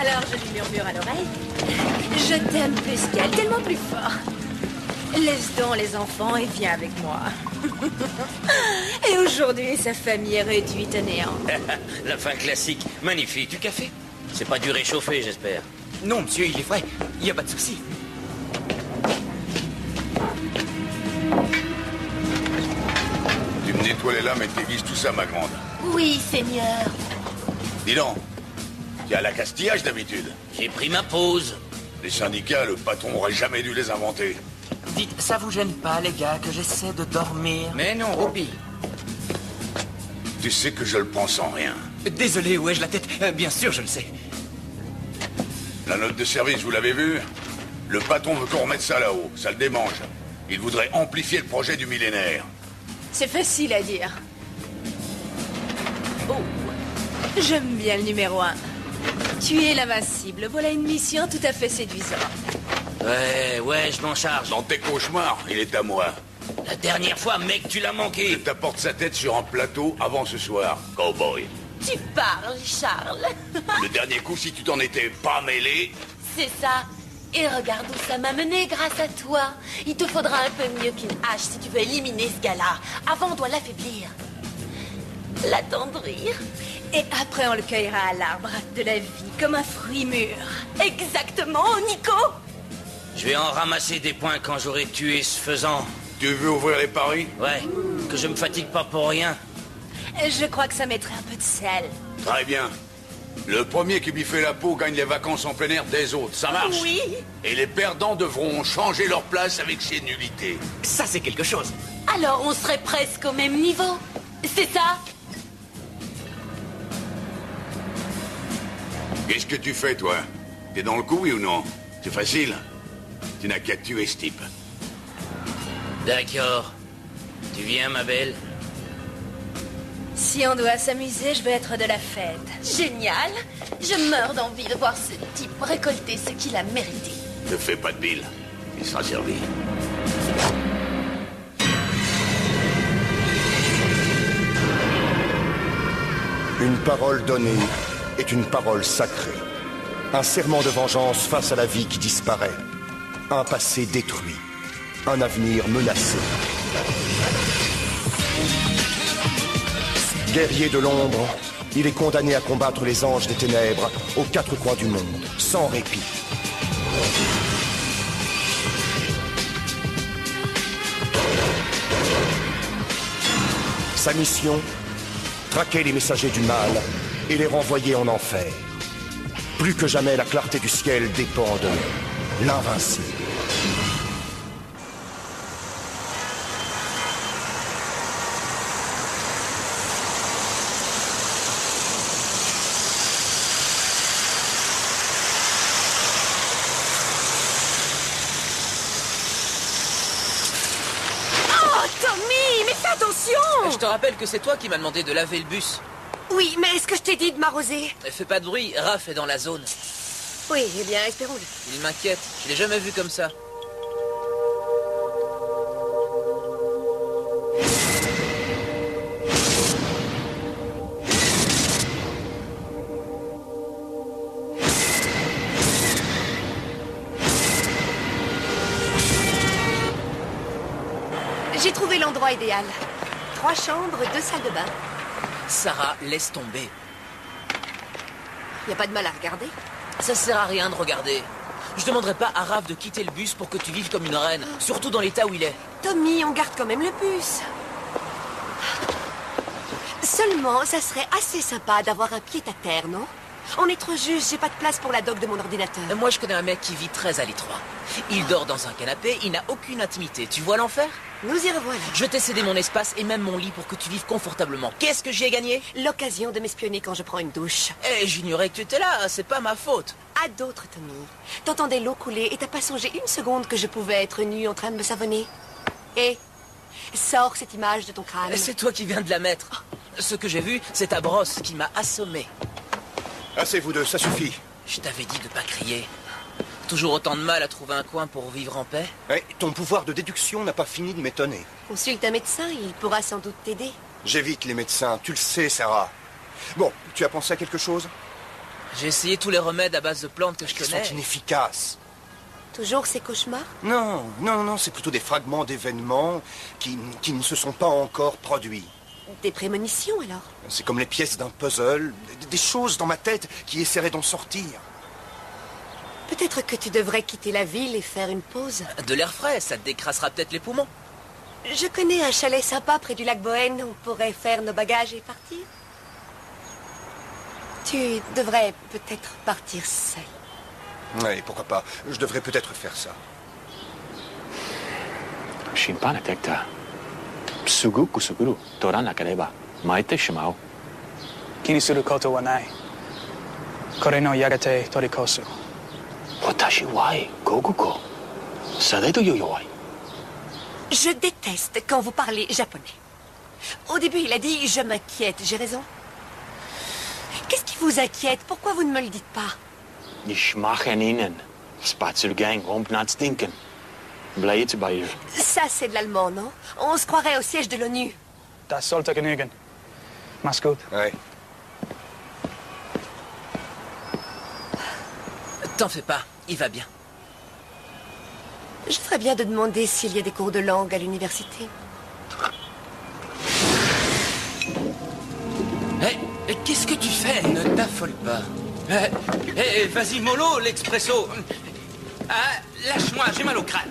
Alors je lui murmure à l'oreille. Je t'aime plus qu'elle, tellement plus fort. Laisse donc les enfants et viens avec moi. Et aujourd'hui, sa famille est réduite à néant. La fin classique. Magnifique. Du café? C'est pas du réchauffé, j'espère. Non, monsieur, il est vrai. Il n'y a pas de souci. Tu me nettoies les lames et t'aiguises tout ça, ma grande. Oui, Seigneur. Dis donc, tu es à la Castillage d'habitude. J'ai pris ma pause. Les syndicats, le patron aurait jamais dû les inventer. Dites, ça vous gêne pas, les gars, que j'essaie de dormir? Mais non, Robbie. Tu sais que je le prends sans rien. Désolé, où ai-je la tête? Bien sûr, je le sais. La note de service, vous l'avez vue? Le patron veut qu'on remette ça là-haut. Ça le démange. Il voudrait amplifier le projet du millénaire. C'est facile à dire. Oh, j'aime bien le numéro 1. Tu es l'invincible. Voilà une mission tout à fait séduisante. Ouais, je m'en charge. Dans tes cauchemars, il est à moi. La dernière fois, mec, tu l'as Je manqué. t'apporte sa tête sur un plateau avant ce soir, cowboy. Tu parles, Charles. Le dernier coup, si tu t'en étais pas mêlé... C'est ça. Et regarde où ça m'a mené grâce à toi. Il te faudra un peu mieux qu'une hache si tu veux éliminer ce gars-là. Avant, on doit l'affaiblir. L'attendrir. Et après, on le cueillera à l'arbre de la vie, comme un fruit mûr. Exactement, Nico. Je vais en ramasser des points quand j'aurai tué ce faisant. Tu veux ouvrir les paris? Ouais, que je me fatigue pas pour rien. Je crois que ça mettrait un peu de sel. Très bien. Le premier qui lui fait la peau gagne les vacances en plein air des autres. Ça marche? Oui. Et les perdants devront changer leur place avec ces nullités. Ça, c'est quelque chose. Alors, on serait presque au même niveau. C'est ça? Qu'est-ce que tu fais, toi? T'es dans le coup, oui ou non? C'est facile. Tu n'as qu'à tuer ce type. D'accord. Tu viens, ma belle? Si on doit s'amuser, je veux être de la fête. Génial. Je meurs d'envie de voir ce type récolter ce qu'il a mérité. Ne fais pas de bile. Il sera servi. Une parole donnée est une parole sacrée. Un serment de vengeance face à la vie qui disparaît. Un passé détruit. Un avenir menacé. Guerrier de l'ombre, il est condamné à combattre les anges des ténèbres aux quatre coins du monde, sans répit. Sa mission, traquer les messagers du mal et les renvoyer en enfer. Plus que jamais, la clarté du ciel dépend de l'invincible. Oh, Tommy, mais fais attention! Je te rappelle que c'est toi qui m'as demandé de laver le bus. Oui, mais est-ce que je t'ai dit de m'arroser? Fais pas de bruit, Raph est dans la zone. Oui, eh bien, espérons-le. Il m'inquiète, je l'ai jamais vu comme ça. J'ai trouvé l'endroit idéal. 3 chambres, 2 salles de bain. Sarah, laisse tomber. Y a pas de mal à regarder. Ça sert à rien de regarder. Je demanderai pas à Raph de quitter le bus pour que tu vives comme une reine, surtout dans l'état où il est. Tommy, on garde quand même le bus. Seulement, ça serait assez sympa d'avoir un pied à terre, non? On est trop juste, j'ai pas de place pour la dock de mon ordinateur. Moi, je connais un mec qui vit très à l'étroit. Il dort dans un canapé, il n'a aucune intimité. Tu vois l'enfer? Nous y revoilà. Je t'ai cédé mon espace et même mon lit pour que tu vives confortablement. Qu'est-ce que j'y ai gagné? L'occasion de m'espionner quand je prends une douche. Eh, j'ignorais que tu étais là, c'est pas ma faute. À d'autres, Tommy. T'entendais l'eau couler et t'as pas songé une seconde que je pouvais être nue en train de me savonner. Et sors cette image de ton crâne. C'est toi qui viens de la mettre. Ce que j'ai vu, c'est ta brosse qui m'a assommé. Assez vous deux, ça suffit. Je t'avais dit de pas crier. Toujours autant de mal à trouver un coin pour vivre en paix? Eh, ton pouvoir de déduction n'a pas fini de m'étonner. Consulte un médecin, il pourra sans doute t'aider. J'évite les médecins, tu le sais, Sarah. Bon, tu as pensé à quelque chose? J'ai essayé tous les remèdes à base de plantes que je Ils connais. sont inefficaces. Toujours ces cauchemars? Non, c'est plutôt des fragments d'événements qui ne se sont pas encore produits. Des prémonitions, alors? C'est comme les pièces d'un puzzle, des choses dans ma tête qui essaieraient d'en sortir. Peut-être que tu devrais quitter la ville et faire une pause. De l'air frais, ça te décrassera peut-être les poumons. Je connais un chalet sympa près du lac Bohème. On pourrait faire nos bagages et partir. Tu devrais peut-être partir seul. Oui, pourquoi pas. Je devrais peut-être faire ça. 審判ができたすぐくすぐる取らなければ巻いてしまう気にすることはないこれのやがて取り越す私はごくごされどよ弱い Je déteste quand vous parlez japonais. Au début, il a dit « je m'inquiète ». J'ai raison? Qu'est-ce qui vous inquiète? Pourquoi vous ne me le dites pas? Ich mache Ihnen Spaziergang nach Stinken. Bleibt bei ihr. Ça, c'est de l'allemand, non? On se croirait au siège de l'ONU. Das sollte genügen. Mach's gut. Ouais. T'en fais pas, il va bien. Je ferais bien de demander s'il y a des cours de langue à l'université. Hé, qu'est-ce que tu fais? Ne t'affole pas. Vas-y, mollo, l'expresso. Ah, lâche-moi, j'ai mal au crâne.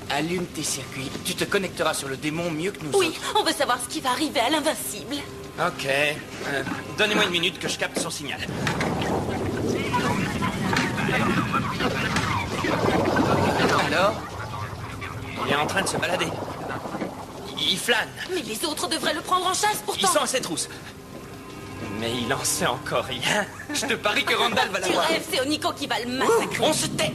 Allume tes circuits. Tu te connecteras sur le démon mieux que nous Oui, autres. on veut savoir ce qui va arriver à l'invincible. Ok. Donnez-moi une minute que je capte son signal. Alors? Il est en train de se balader. Il flâne. Mais les autres devraient le prendre en chasse Il pourtant. sent ses trousses. Mais il en sait encore rien. Je te parie que Randall va Tu l'avoir. rêves, c'est Oniko qui va le massacrer. On se tait.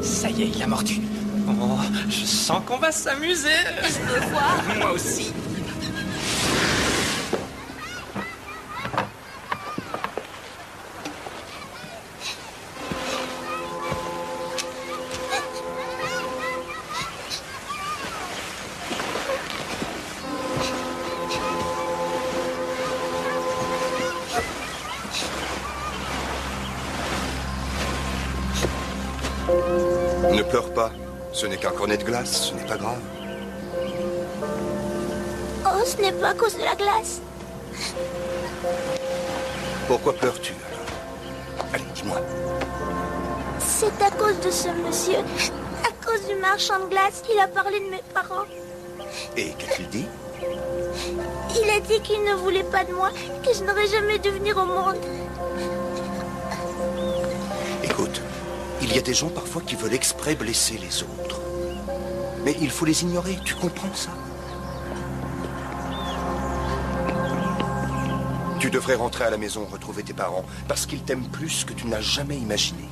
Ça y est, il a mordu. Oh, je sens qu'on va s'amuser. Je veux voir. Moi aussi. Ne pleure pas. Ce n'est qu'un cornet de glace, ce n'est pas grave. Oh, ce n'est pas à cause de la glace. Pourquoi pleures-tu alors? Allez, dis-moi. C'est à cause de ce monsieur. À cause du marchand de glace. Il a parlé de mes parents. Et qu'a-t-il dit? Il a dit qu'il ne voulait pas de moi, que je n'aurais jamais dû venir au monde. Écoute, il y a des gens parfois qui veulent exprès blesser les autres. Mais il faut les ignorer, tu comprends ça? Tu devrais rentrer à la maison, retrouver tes parents, parce qu'ils t'aiment plus que tu n'as jamais imaginé.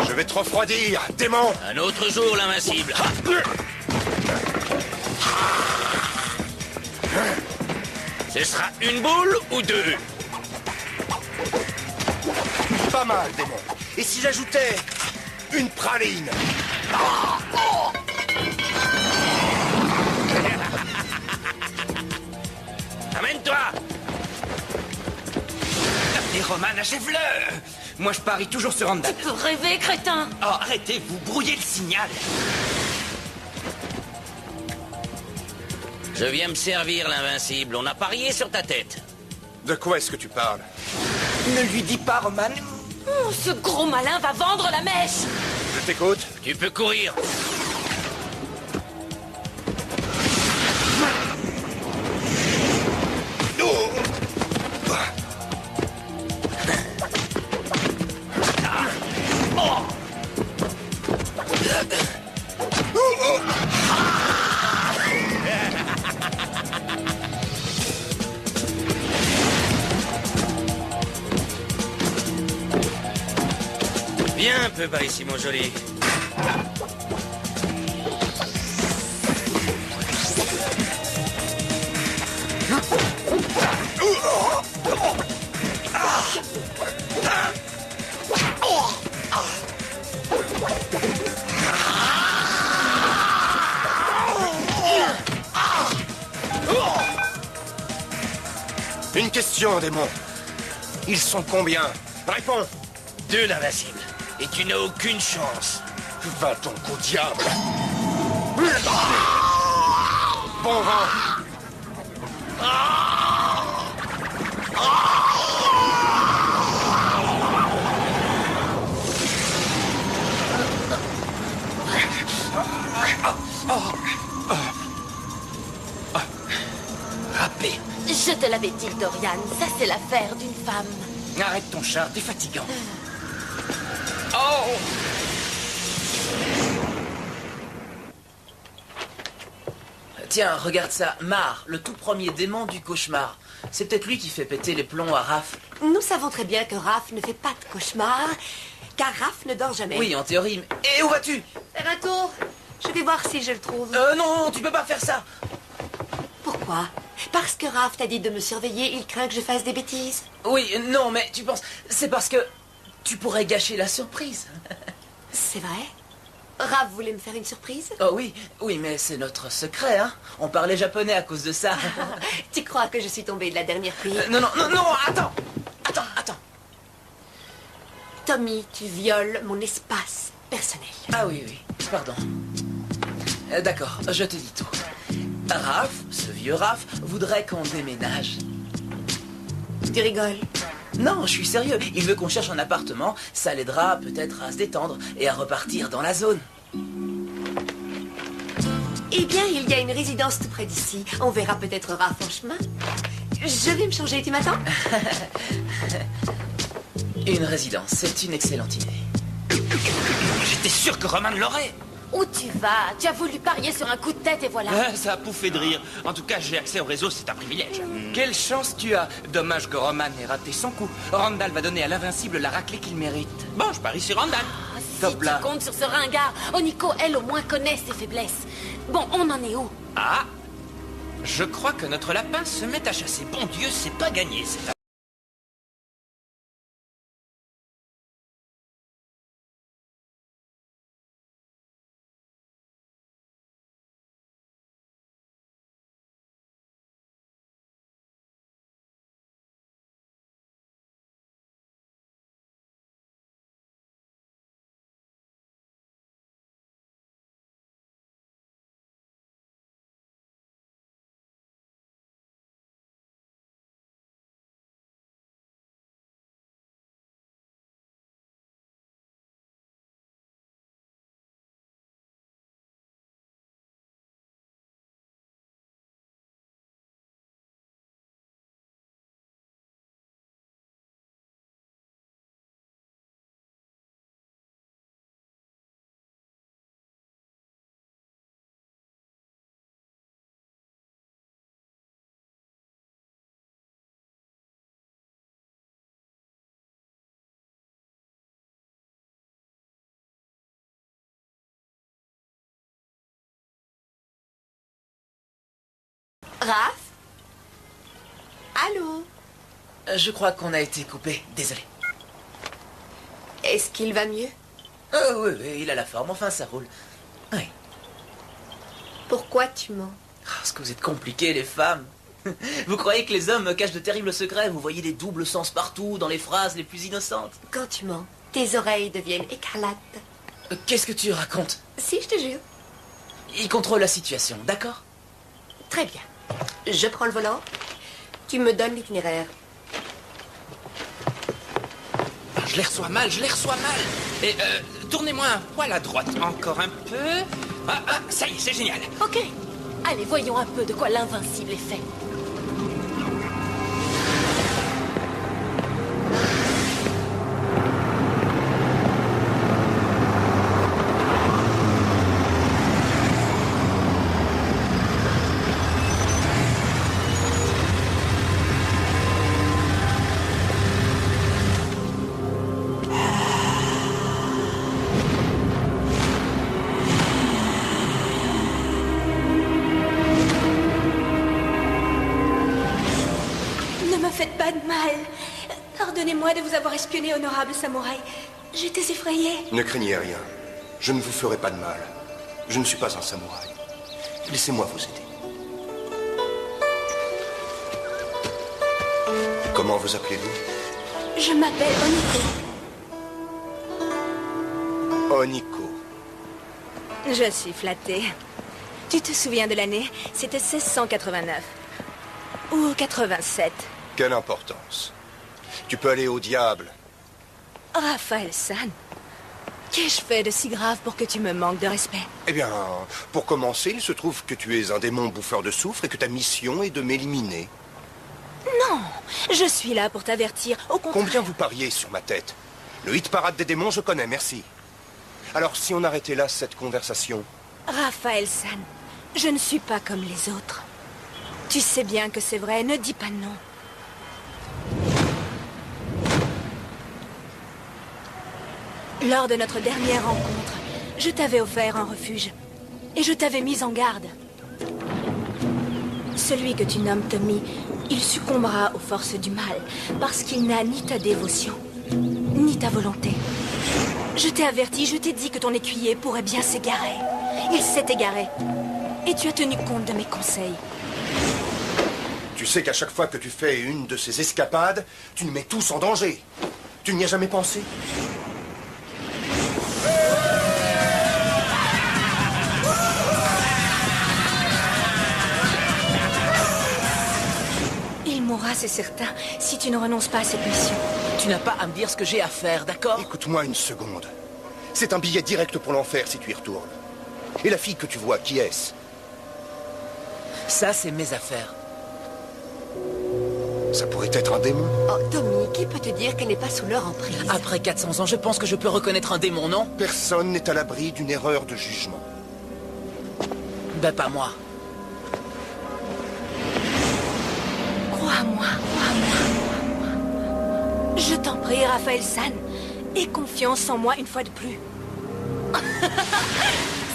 Je vais te refroidir, démon! Un autre jour, l'invincible. Ce sera une boule ou deux? Pas mal, démon. Et si j'ajoutais une praline? Amène-toi! Allez, Roman, achève-le! Moi, je parie toujours sur Randall. Tu peux rêver, crétin. Oh, arrêtez, vous brouillez le signal. Je viens me servir, l'invincible. On a parié sur ta tête. De quoi est-ce que tu parles? Ne lui dis pas, Roman. Oh, ce gros malin va vendre la mèche. Je t'écoute. Tu peux courir. Viens un peu par ici, mon joli. question, démon. Ils sont combien? Réponds. 2 d'invincibles. Et tu n'as aucune chance. Va donc au diable. Bon vent. Râpé. Je te l'avais dit, Dorian, ça c'est l'affaire d'une femme. Arrête ton char, t'es fatigant. Oh! Tiens, regarde ça. Mar, le tout premier démon du cauchemar. C'est peut-être lui qui fait péter les plombs à Raph. Nous savons très bien que Raph ne fait pas de cauchemar, car Raph ne dort jamais. Oui, en théorie. Et où vas-tu? Faire un tour. Je vais voir si je le trouve. Non, tu peux pas faire ça. Pourquoi? Parce que Raph t'a dit de me surveiller, il craint que je fasse des bêtises. Oui, non, mais tu penses... C'est parce que tu pourrais gâcher la surprise. C'est vrai? Raph voulait me faire une surprise? Oh oui, oui, mais c'est notre secret, hein. On parlait japonais à cause de ça. Tu crois que je suis tombée de la dernière pluie? Non, attends. Tommy, tu violes mon espace personnel. Ah oui, pardon. D'accord, je te dis tout. Raph, ce vieux Raph, voudrait qu'on déménage. Tu rigoles? Non, je suis sérieux. Il veut qu'on cherche un appartement. Ça l'aidera peut-être à se détendre et à repartir dans la zone. Eh bien, il y a une résidence tout près d'ici. On verra peut-être Raph en chemin. Je vais me changer, tu m'attends? Une résidence, c'est une excellente idée. J'étais sûr que Roman l'aurait. Où tu vas? Tu as voulu parier sur un coup de tête et voilà. Ça a pouffé de rire. En tout cas, j'ai accès au réseau, c'est un privilège. Quelle chance tu as. Dommage que Roman ait raté son coup. Randall va donner à l'invincible la raclée qu'il mérite. Bon, je parie sur Randall. Si Top là. tu comptes sur ce ringard, Oniko, elle au moins connaît ses faiblesses. Bon, on en est où? Ah, je crois que notre lapin se met à chasser. Bon Dieu, c'est pas gagné, c'est Raph? Allô? Je crois qu'on a été coupé. Désolé. Est-ce qu'il va mieux? Oui, il a la forme. Enfin, ça roule. Oui. Pourquoi tu mens? Parce que vous êtes compliqués, les femmes. Vous croyez que les hommes me cachent de terribles secrets? Vous voyez des doubles sens partout, dans les phrases les plus innocentes. Quand tu mens, tes oreilles deviennent écarlates. Qu'est-ce que tu racontes? Si, je te jure. Il contrôle la situation, d'accord? Très bien. Je prends le volant. Tu me donnes l'itinéraire. Je les reçois mal. Et tournez-moi un poil à droite. Encore un peu. Ça y est, c'est génial. Ok. Allez, voyons un peu de quoi l'invincible est fait. Faites pas de mal. Pardonnez-moi de vous avoir espionné, honorable samouraï. J'étais effrayée. Ne craignez rien. Je ne vous ferai pas de mal. Je ne suis pas un samouraï. Laissez-moi vous aider. Comment vous appelez-vous? Je m'appelle Oniko. Oniko. Je suis flattée. Tu te souviens de l'année? C'était 1689. Ou 87. Quelle importance. Tu peux aller au diable. Raphaël-san, qu'ai-je fait de si grave pour que tu me manques de respect? Eh bien, pour commencer, il se trouve que tu es un démon bouffeur de soufre et que ta mission est de m'éliminer. Non, je suis là pour t'avertir. Au contraire... Combien vous pariez sur ma tête? Le hit parade des démons, je connais, merci. Alors, si on arrêtait là cette conversation... Raphaël-san, je ne suis pas comme les autres. Tu sais bien que c'est vrai, ne dis pas non. Lors de notre dernière rencontre, je t'avais offert un refuge. Et je t'avais mis en garde. Celui que tu nommes Tommy, il succombera aux forces du mal, parce qu'il n'a ni ta dévotion, ni ta volonté. Je t'ai averti, je t'ai dit que ton écuyer pourrait bien s'égarer. Il s'est égaré. Et tu as tenu compte de mes conseils. Tu sais qu'à chaque fois que tu fais une de ces escapades, tu nous mets tous en danger. Tu n'y as jamais pensé? Il mourra, c'est certain, si tu ne renonces pas à cette mission. Tu n'as pas à me dire ce que j'ai à faire, d'accord? Écoute-moi une seconde. C'est un billet direct pour l'enfer si tu y retournes. Et la fille que tu vois, qui est-ce? Ça, c'est mes affaires. Ça pourrait être un démon. Oh, Tommy, qui peut te dire qu'elle n'est pas sous leur emprise? Après 400 ans, je pense que je peux reconnaître un démon, non? Personne n'est à l'abri d'une erreur de jugement. Ben, pas moi. Crois-moi, crois-moi. Je t'en prie, Raphaël-san. Aie confiance en moi une fois de plus.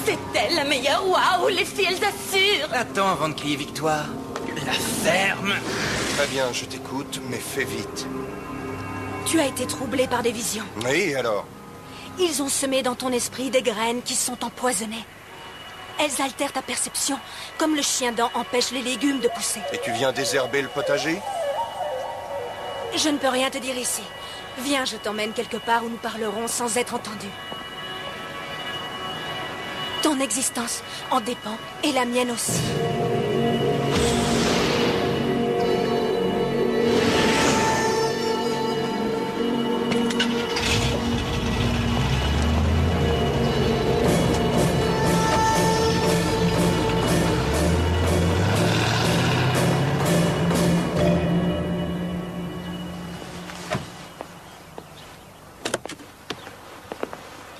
C'est elle la meilleure. Waouh, les filles, elles assurent. Attends avant de crier victoire. La ferme. Très bien, je t'écoute, mais fais vite. Tu as été troublé par des visions. Oui, alors? Ils ont semé dans ton esprit des graines qui sont empoisonnées. Elles altèrent ta perception, comme le chien-dent empêche les légumes de pousser. Et tu viens désherber le potager? Je ne peux rien te dire ici. Viens, je t'emmène quelque part où nous parlerons sans être entendus. Ton existence en dépend, et la mienne aussi.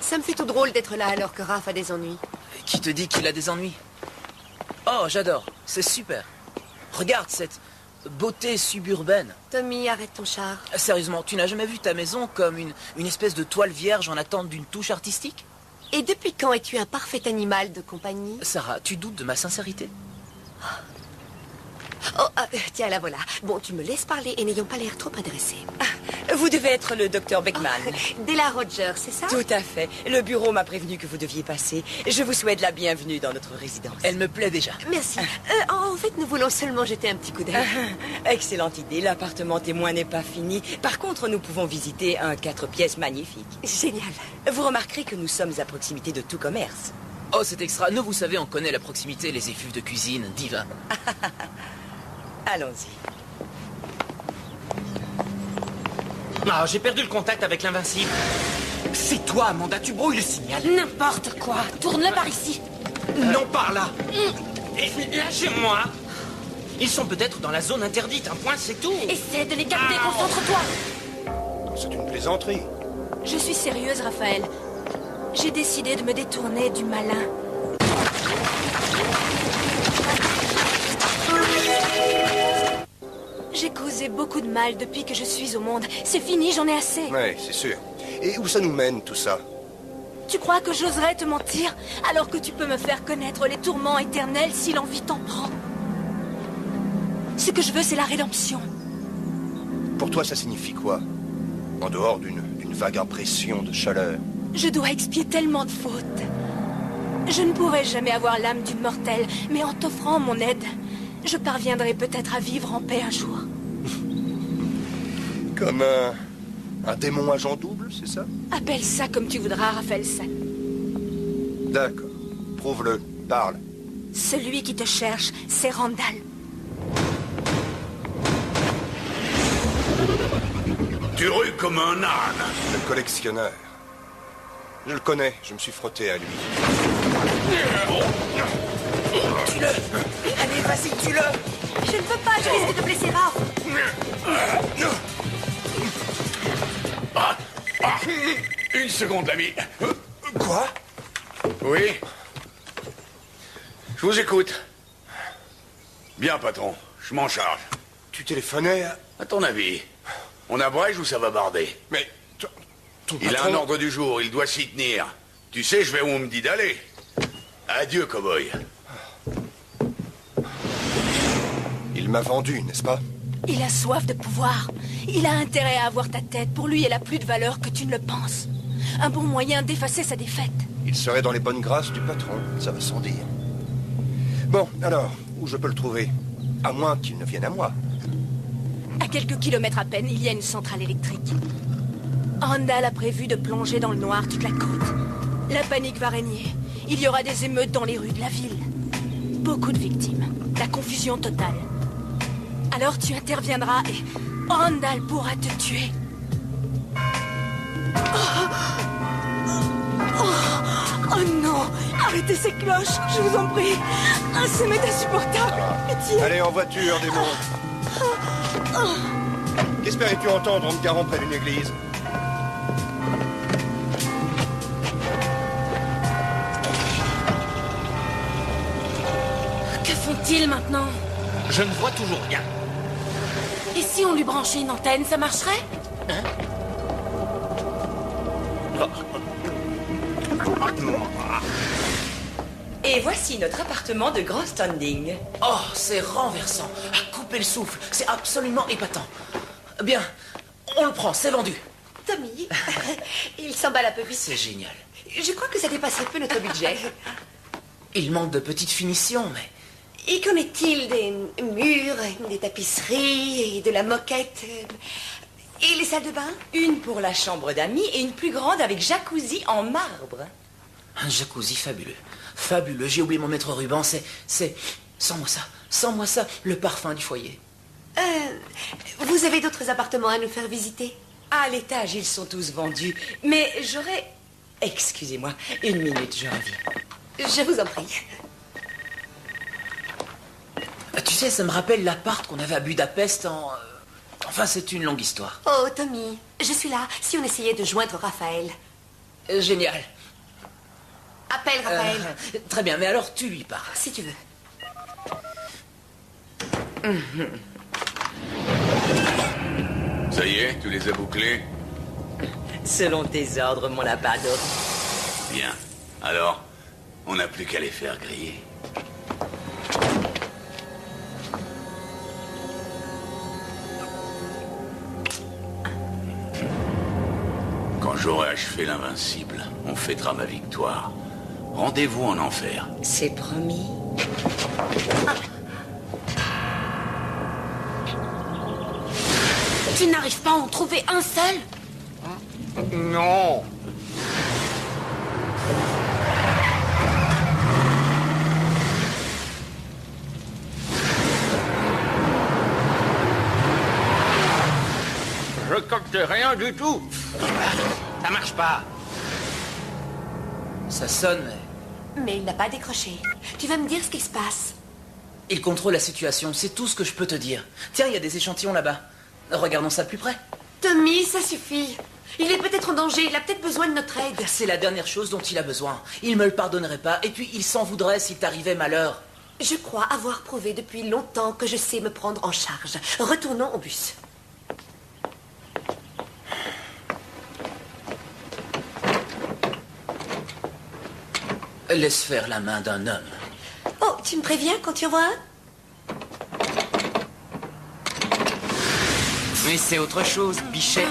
Ça me fait tout drôle d'être là alors que Raph a des ennuis. Qui te dit qu'il a des ennuis? Oh, j'adore. C'est super. Regarde cette beauté suburbaine. Tommy, arrête ton char. Sérieusement, tu n'as jamais vu ta maison comme une espèce de toile vierge en attente d'une touche artistique? Et depuis quand es-tu un parfait animal de compagnie? Sarah, tu doutes de ma sincérité? Oh, tiens, la voilà. Bon, tu me laisses parler et n'ayons pas l'air trop intéressés. Vous devez être le docteur Beckman. Della Rogers, c'est ça? Tout à fait. Le bureau m'a prévenu que vous deviez passer. Je vous souhaite la bienvenue dans notre résidence. Elle me plaît déjà. Merci. En fait, nous voulons seulement jeter un petit coup d'œil. Excellente idée. L'appartement témoin n'est pas fini. Par contre, nous pouvons visiter un 4 pièces magnifique. Génial. Vous remarquerez que nous sommes à proximité de tout commerce. Oh, c'est extra. Nous, vous savez, on connaît la proximité, les effluves de cuisine, diva. Allons-y. Ah, j'ai perdu le contact avec l'invincible. C'est toi, Amanda, tu brouilles le signal. N'importe quoi. Tourne-le par ici. Non, par là. Et lâchez-moi. Ils sont peut-être dans la zone interdite, un point, c'est tout. Essaie de les capter, concentre-toi. C'est une plaisanterie. Je suis sérieuse, Raphaël. J'ai décidé de me détourner du malin. J'ai causé beaucoup de mal depuis que je suis au monde. C'est fini, j'en ai assez. Oui, c'est sûr. Et où ça nous mène, tout ça? Tu crois que j'oserais te mentir alors que tu peux me faire connaître les tourments éternels si l'envie t'en prend? Ce que je veux, c'est la rédemption. Pour toi, ça signifie quoi? En dehors d'une vague impression de chaleur. Je dois expier tellement de fautes. Je ne pourrai jamais avoir l'âme d'une mortelle, mais en t'offrant mon aide, je parviendrai peut-être à vivre en paix un jour. Comme un démon agent double, c'est ça? Appelle ça comme tu voudras, Raphaël Sack. D'accord. Prouve-le. Parle. Celui qui te cherche, c'est Randall. Tu rues comme un âne. Le collectionneur. Je le connais, je me suis frotté à lui. Tue-le. Allez, vas-y, tue-le. Je ne peux pas, je risque de blesser Raph. Une seconde, l'ami. Quoi? Oui. Je vous écoute. Bien, patron. Je m'en charge. Tu téléphonais à ton avis, on abrège ou ça va barder? Mais... Il a un ordre du jour, il doit s'y tenir. Tu sais, je vais où on me dit d'aller. Adieu, cow-boy. Il m'a vendu, n'est-ce pas? Il a soif de pouvoir. Il a intérêt à avoir ta tête. Pour lui, elle a plus de valeur que tu ne le penses. Un bon moyen d'effacer sa défaite. Il serait dans les bonnes grâces du patron, ça va sans dire. Bon, alors, où je peux le trouver? À moins qu'il ne vienne à moi. À quelques kilomètres à peine, il y a une centrale électrique. Randall a prévu de plonger dans le noir toute la côte. La panique va régner. Il y aura des émeutes dans les rues de la ville. Beaucoup de victimes. La confusion totale. Alors tu interviendras et Randall pourra te tuer. Oh non! Arrêtez ces cloches, je vous en prie! C'est insupportable! Pitié! Allez, en voiture, démon! Qu'espérais-tu entendre en me garant près d'une église? Que font-ils maintenant? Je ne vois toujours rien. Et si on lui branchait une antenne, ça marcherait? Hein? Et voici notre appartement de grand standing. Oh, c'est renversant. À couper le souffle. C'est absolument épatant. Bien, on le prend, c'est vendu. Tommy, il s'emballe un peu vite. C'est génial. Je crois que ça dépasserait peu notre budget. Il manque de petites finitions, mais... Et qu'en est-il des murs, des tapisseries et de la moquette? Et les salles de bain? Une pour la chambre d'amis et une plus grande avec jacuzzi en marbre. Un jacuzzi fabuleux. Fabuleux, j'ai oublié mon maître ruban, c'est... Sans moi ça, le parfum du foyer. Vous avez d'autres appartements à nous faire visiter? À l'étage, ils sont tous vendus. Mais j'aurais... Excusez-moi, une minute, je reviens. Je vous en prie. Tu sais, ça me rappelle l'appart qu'on avait à Budapest en... Enfin, c'est une longue histoire. Oh, Tommy, je suis là, si on essayait de joindre Raphaël. Génial. Appelle Raphaël. Très bien, mais alors tu lui parles. Si tu veux. Ça y est, tu les as bouclés? Selon tes ordres, mon labado. Bien. Alors, on n'a plus qu'à les faire griller. Quand j'aurai achevé l'invincible, on fêtera ma victoire. Rendez-vous en enfer. C'est promis. Tu n'arrives pas à en trouver un seul? Non. Je capte rien du tout. Ça marche pas. Ça sonne, mais... Mais il n'a pas décroché. Tu vas me dire ce qui se passe. Il contrôle la situation, c'est tout ce que je peux te dire. Tiens, il y a des échantillons là-bas. Regardons ça de plus près. Tommy, ça suffit. Il est peut-être en danger, il a peut-être besoin de notre aide. C'est la dernière chose dont il a besoin. Il me le pardonnerait pas, et puis il s'en voudrait s'il t'arrivait malheur. Je crois avoir prouvé depuis longtemps que je sais me prendre en charge. Retournons au bus. Laisse faire la main d'un homme. Oh, tu me préviens quand tu en vois un? Mais c'est autre chose, Bichet.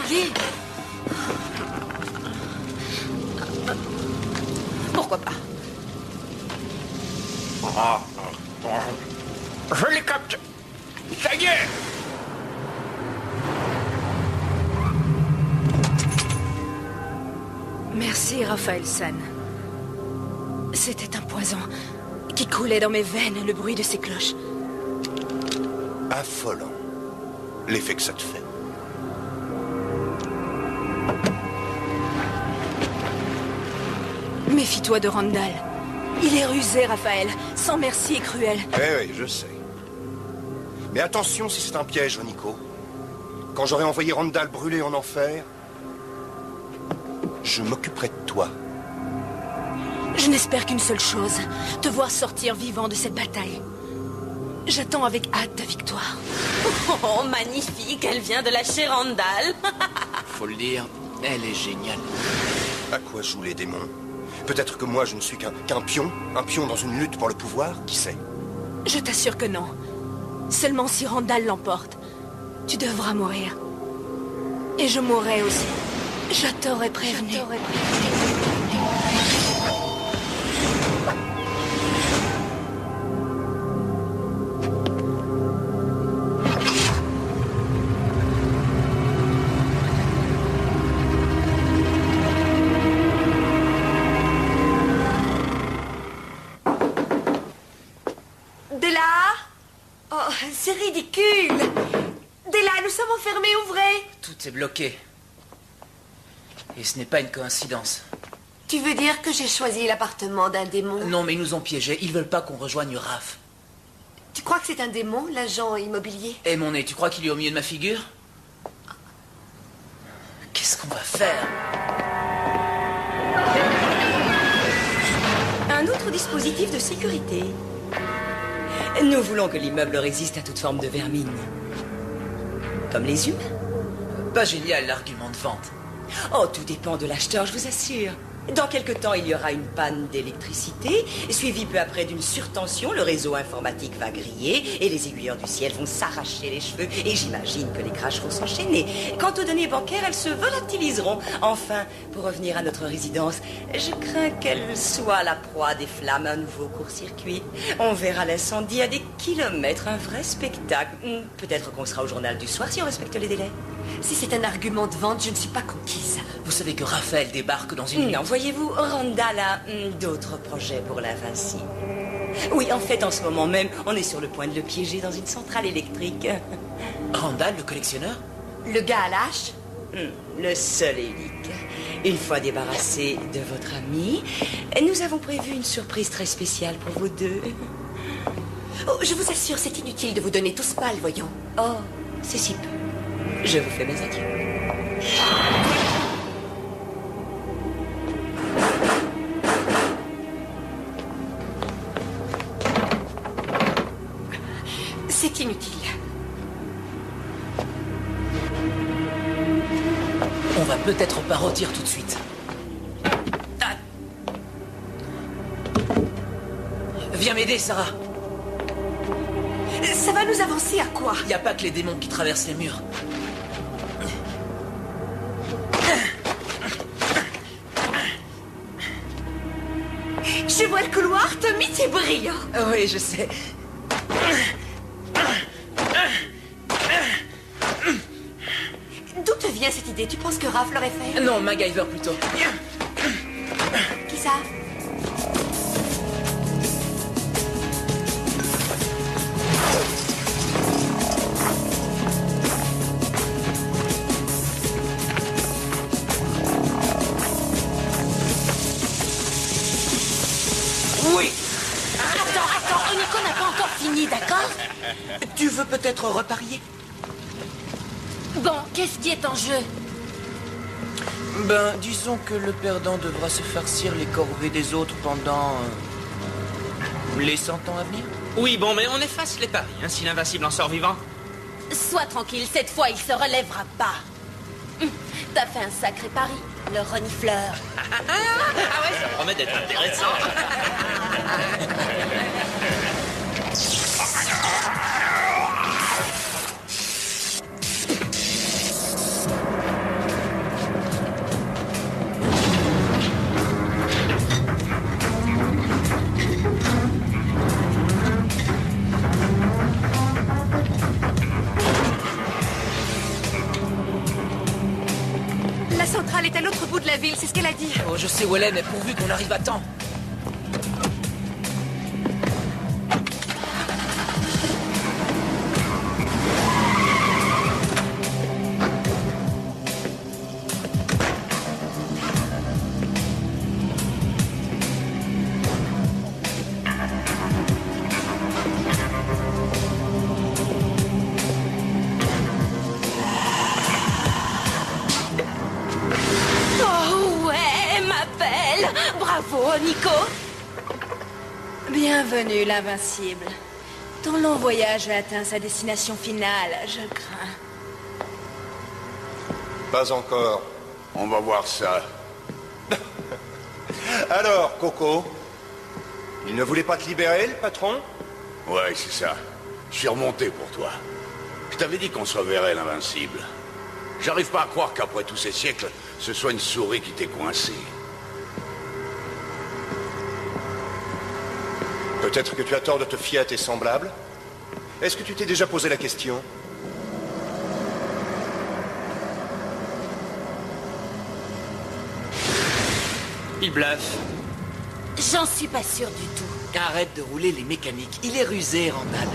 Pourquoi pas? Je les capte. Ça y est. Merci, Raphaël San. C'était un poison qui coulait dans mes veines, le bruit de ces cloches. Affolant. L'effet que ça te fait. Méfie-toi de Randall. Il est rusé, Raphaël, sans merci et cruel. Oui, je sais. Mais attention si c'est un piège, Nico. Quand j'aurai envoyé Randall brûler en enfer, je m'occuperai de toi. Je n'espère qu'une seule chose, te voir sortir vivant de cette bataille. J'attends avec hâte ta victoire. Oh, magnifique, elle vient de lâcher Randall. Faut le dire, elle est géniale. À quoi jouent les démons? Peut-être que moi je ne suis qu'un pion, un pion dans une lutte pour le pouvoir, qui sait? Je t'assure que non. Seulement si Randall l'emporte, tu devras mourir. Et je mourrai aussi. Je t'aurais prévenu. Della? Oh, c'est ridicule. Della, nous sommes enfermés, ouvrez. Tout est bloqué. Et ce n'est pas une coïncidence. Tu veux dire que j'ai choisi l'appartement d'un démon? Non, mais ils nous ont piégés. Ils veulent pas qu'on rejoigne Raph. Tu crois que c'est un démon, l'agent immobilier? Eh mon nez, tu crois qu'il est au milieu de ma figure? Qu'est-ce qu'on va faire? Un autre dispositif de sécurité. Nous voulons que l'immeuble résiste à toute forme de vermine. Comme les humains. Pas génial l'argument de vente. Oh, tout dépend de l'acheteur, je vous assure. Dans quelque temps, il y aura une panne d'électricité, suivie peu après d'une surtension. Le réseau informatique va griller et les aiguilleurs du ciel vont s'arracher les cheveux. Et j'imagine que les crashs vont s'enchaîner. Quant aux données bancaires, elles se volatiliseront. Enfin, pour revenir à notre résidence, je crains qu'elle soit la proie des flammes, un nouveau court-circuit. On verra l'incendie à des kilomètres, un vrai spectacle. Peut-être qu'on sera au journal du soir si on respecte les délais. Si c'est un argument de vente, je ne suis pas conquise. Vous savez que Raphaël débarque dans une... Non, voyez-vous, Randall a d'autres projets pour la Vinci. Oui, en fait, en ce moment même, on est sur le point de le piéger dans une centrale électrique. Randall, le collectionneur? Le gars à l'âge? Le seul et unique. Une fois débarrassé de votre ami, nous avons prévu une surprise très spéciale pour vous deux. Oh, je vous assure, c'est inutile de vous donner tous mal, voyons. Oh, c'est si peu. Je vous fais mes adieux. C'est inutile. On va peut-être pas rôtir tout de suite. Ah. Viens m'aider, Sarah. Ça va nous avancer à quoi? Y a pas que les démons qui traversent les murs. Je vois le couloir, Tommy, c'est brillant. Oui, je sais. D'où te vient cette idée? Tu penses que Raph l'aurait fait? Non, MacGyver plutôt. Qui ça? Oui. Attends, Nico n'a pas encore fini, d'accord? Tu veux peut-être reparier? Bon, qu'est-ce qui est en jeu? Ben, disons que le perdant devra se farcir les corvées des autres pendant... les 100 ans à venir. Oui, bon, mais on efface les paris, hein, si l'invincible en sort vivant. Sois tranquille, cette fois, il se relèvera pas. T'as fait un sacré pari, le renifleur. Ah ouais, ça promet d'être intéressant. La centrale est à l'autre bout de la ville, c'est ce qu'elle a dit. Oh, je sais où elle est, mais pourvu qu'on arrive à temps. Oh ouais, ma belle. Bravo, Nico. Bienvenue, l'invincible. Ton long voyage a atteint sa destination finale, je crains. Pas encore. On va voir ça. Alors, Coco, il ne voulait pas te libérer, le patron? Ouais, c'est ça. Je suis remonté pour toi. Je t'avais dit qu'on se reverrait, l'invincible. J'arrive pas à croire qu'après tous ces siècles, ce soit une souris qui t'ait coincé. Peut-être que tu as tort de te fier à tes semblables. Est-ce que tu t'es déjà posé la question? Il bluffe. J'en suis pas sûre du tout. Arrête de rouler les mécaniques. Il est rusé, Randall.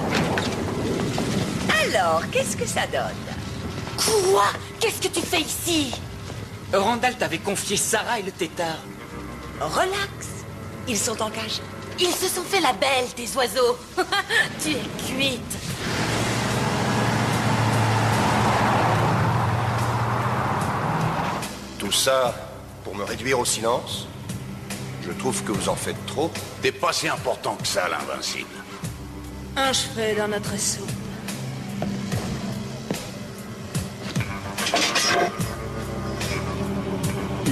Alors, qu'est-ce que ça donne? Quoi? Qu'est-ce que tu fais ici? Randall t'avait confié Sarah et le tétard. Relax. Ils sont en cage. Ils se sont fait la belle, tes oiseaux. Tu es cuite. Tout ça pour me réduire au silence? Je trouve que vous en faites trop. T'es pas si important que ça, l'invincible. Un cheveu dans notre soupe.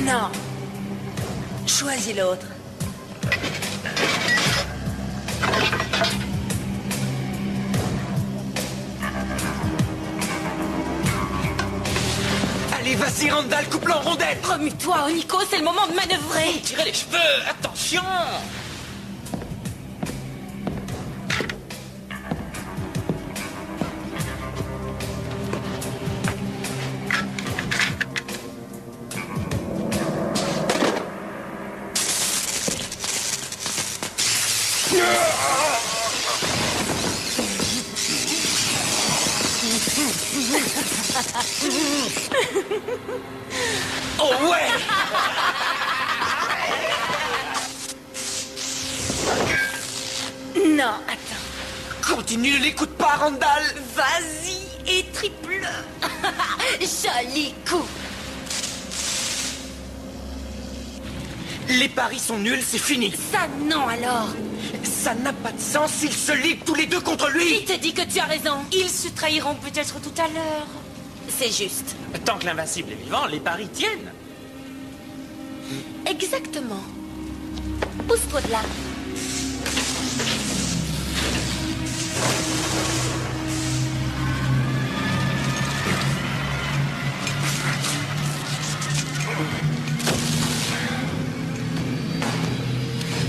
Non. Choisis l'autre. Allez, vas-y, Randall, coupe-le en rondelles. Remue-toi, Nico, c'est le moment de manœuvrer. Tirez les cheveux, attention. Oh ouais. Non, attends. Continue, ne l'écoute pas, Randall. Vas-y et triple. Joli coup. Les paris sont nuls, c'est fini. Ça non alors. Ça n'a pas de sens, ils se liguent tous les deux contre lui. Qui te dit que tu as raison? Ils se trahiront peut-être tout à l'heure. C'est juste. Tant que l'invincible est vivant, les paris tiennent. Exactement. Pousse-toi de là.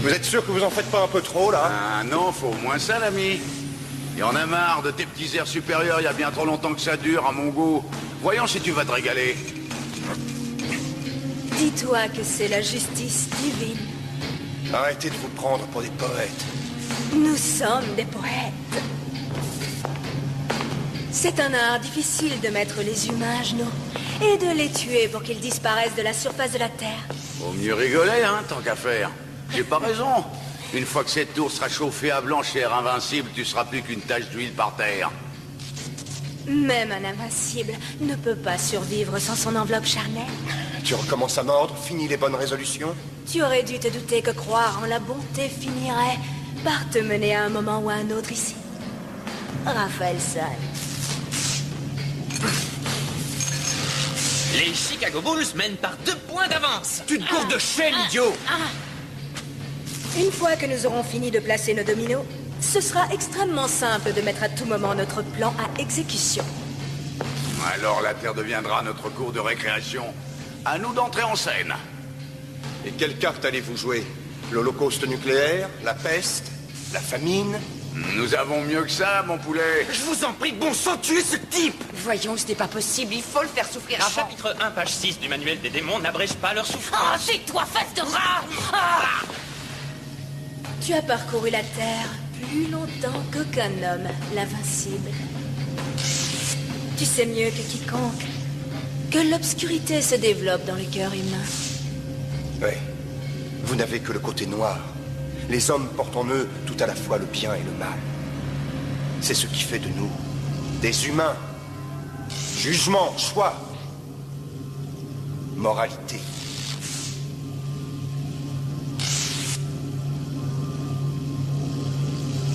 Vous êtes sûr que vous en faites pas un peu trop, là? Ah non, faut au moins ça, l'ami. Et on a marre de tes petits airs supérieurs, il y a bien trop longtemps que ça dure, à mon goût. Voyons si tu vas te régaler. Dis-toi que c'est la justice divine. Arrêtez de vous prendre pour des poètes. Nous sommes des poètes. C'est un art difficile de mettre les humains à genoux et de les tuer pour qu'ils disparaissent de la surface de la Terre. Vaut mieux rigoler, hein, tant qu'à faire. J'ai pas raison. Une fois que cette tour sera chauffée à blanc, cher invincible, tu seras plus qu'une tache d'huile par terre. Même un invincible ne peut pas survivre sans son enveloppe charnelle. Tu recommences à mordre, finis les bonnes résolutions? Tu aurais dû te douter que croire en la bonté finirait par te mener à un moment ou à un autre ici. Raphaël Sall. Les Chicago Bulls mènent par 2 points d'avance. Tu te gourdes de chaîne, idiot. Une fois que nous aurons fini de placer nos dominos, ce sera extrêmement simple de mettre à tout moment notre plan à exécution. Alors la Terre deviendra notre cour de récréation. À nous d'entrer en scène. Et quelle carte allez-vous jouer? L'Holocauste nucléaire? La peste? La famine? Nous avons mieux que ça, mon poulet. Je vous en prie, bon sang, tuez ce type! Voyons, ce n'est pas possible, il faut le faire souffrir avant. Chapitre 1, page 6 du manuel des démons n'abrège pas leur souffrance. Oh, tais-toi, face de rat. Ah. Tu as parcouru la Terre plus longtemps qu'aucun homme, l'invincible. Tu sais mieux que quiconque que l'obscurité se développe dans le cœur humain. Oui. Vous n'avez que le côté noir. Les hommes portent en eux tout à la fois le bien et le mal. C'est ce qui fait de nous des humains. Jugement, choix, moralité.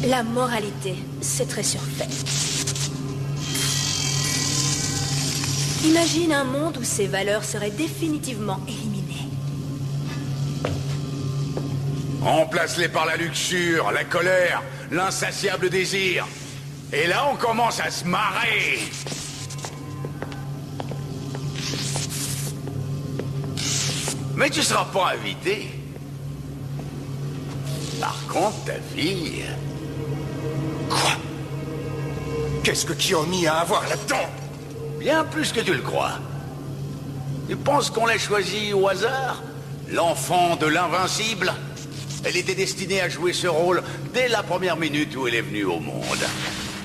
La moralité, c'est très surfait. Imagine un monde où ces valeurs seraient définitivement éliminées. Remplace-les par la luxure, la colère, l'insatiable désir. Et là, on commence à se marrer. Mais tu seras pas invité. Par contre, ta fille... Quoi? Qu'est-ce que tu as mis à avoir là-dedans? Bien plus que tu le crois. Tu penses qu'on l'a choisi au hasard? L'enfant de l'invincible? Elle était destinée à jouer ce rôle dès la première minute où elle est venue au monde.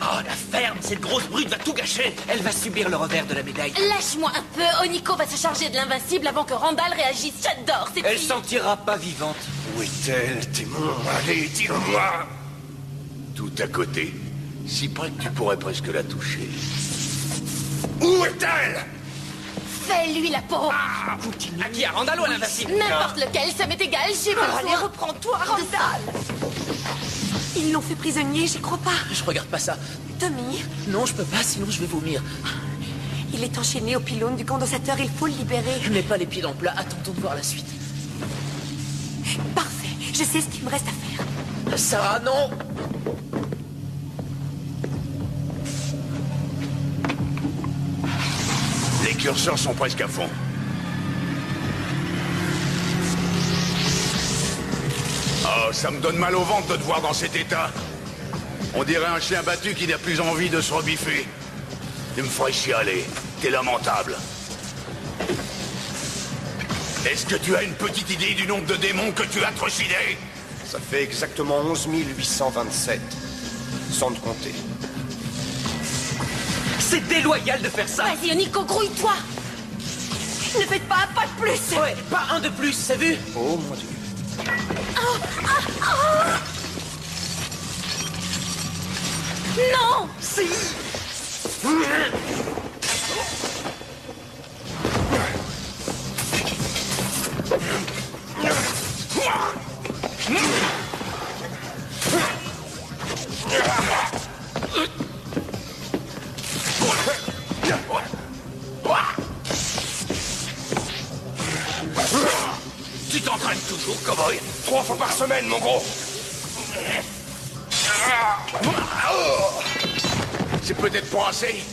Oh, la ferme, cette grosse brute va tout gâcher. Elle va subir le revers de la médaille. Lâche-moi un peu, Oniko va se charger de l'invincible avant que Randall réagisse. J'adore ces Elle filles. s'en tirera pas vivante. Où est-elle, démon? Allez, dis-le-moi. Tout à côté. Si près que tu pourrais presque la toucher. Où est-elle? Fais-lui la peau. À qui? À Randall ou à l'invincible? N'importe lequel, ça m'est égal, j'ai besoin. Allez, reprends-toi, Randall. Ils l'ont fait prisonnier, j'y crois pas. Je regarde pas ça. Tommy, Non, je peux pas, sinon je vais vomir. il est enchaîné au pylône du condensateur, il faut le libérer. Je mets pas les pieds dans le plat, attendons de voir la suite. Parfait, je sais ce qu'il me reste à faire. Sarah, non! Les curseurs sont presque à fond. Oh, ça me donne mal au ventre de te voir dans cet état. On dirait un chien battu qui n'a plus envie de se rebiffer. Tu me ferais chialer. T'es lamentable. Est-ce que tu as une petite idée du nombre de démons que tu as trucidés? Ça fait exactement 11 827. Sans te compter. C'est déloyal de faire ça! Vas-y, Oniko, grouille-toi. Ne faites pas un pas de plus. Ouais, pas un de plus, t'as vu? Oh mon Dieu. Non. Si! Tu t'entraînes toujours, cowboy? 3 fois par semaine, mon gros. C'est peut-être pas assez.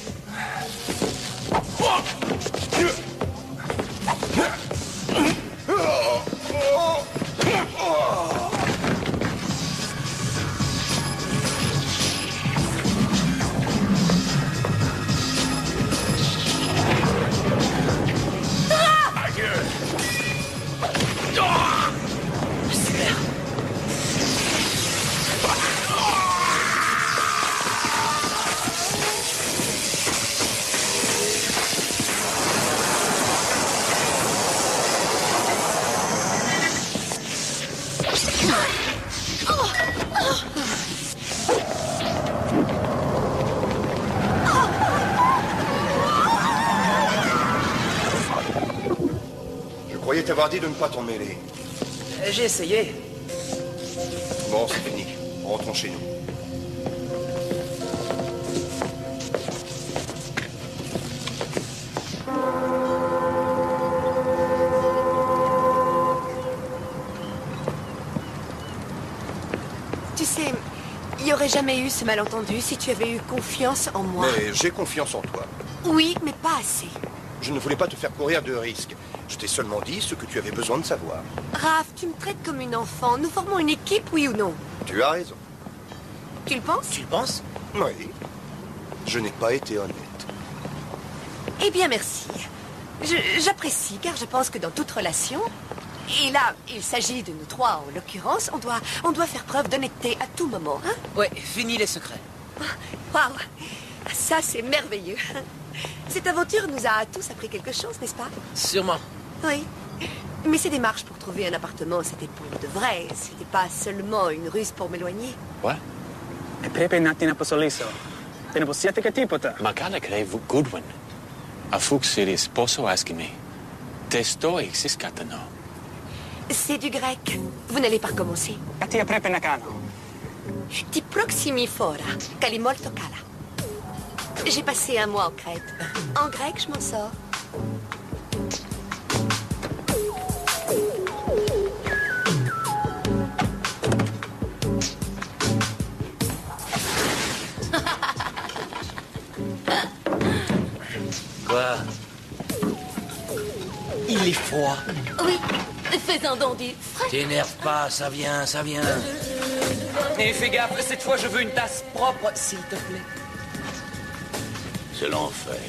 Je croyais t'avoir dit de ne pas t'en mêler. J'ai essayé. Bon, c'est fini. Rentrons chez nous. Tu sais, il n'y aurait jamais eu ce malentendu si tu avais eu confiance en moi. Mais j'ai confiance en toi. Oui, mais pas assez. Je ne voulais pas te faire courir de risques. Je t'ai seulement dit ce que tu avais besoin de savoir. Raph, tu me traites comme une enfant. Nous formons une équipe, oui ou non? Tu as raison. Tu le penses? Tu le penses? Oui. Je n'ai pas été honnête. Eh bien, merci. J'apprécie, car je pense que dans toute relation, et là, il s'agit de nous trois en l'occurrence, on doit faire preuve d'honnêteté à tout moment, hein? Ouais, fini les secrets. Waouh! Ça, c'est merveilleux. Cette aventure nous a tous appris quelque chose, n'est-ce pas? Sûrement. Oui. Mais ces démarches pour trouver un appartement, c'était pour de vrai. C'était pas seulement une ruse pour m'éloigner. What? E Pepe natin na posoliso. Pinaposiate ka tipota. Makala krevu Goodwin. A fuksiri sposo askimi. Testo exis katano. C'est du grec. Vous n'allez pas recommencer. Katia Pepe nakano. Ti proximi fora, cali molto cala. J'ai passé un mois en Crète. En grec, je m'en sors. Quoi? Il est froid. Oui, fais-en donc du frais. T'énerve pas, ça vient, ça vient. Et fais gaffe, cette fois je veux une tasse propre, s'il te plaît. C'est l'enfer.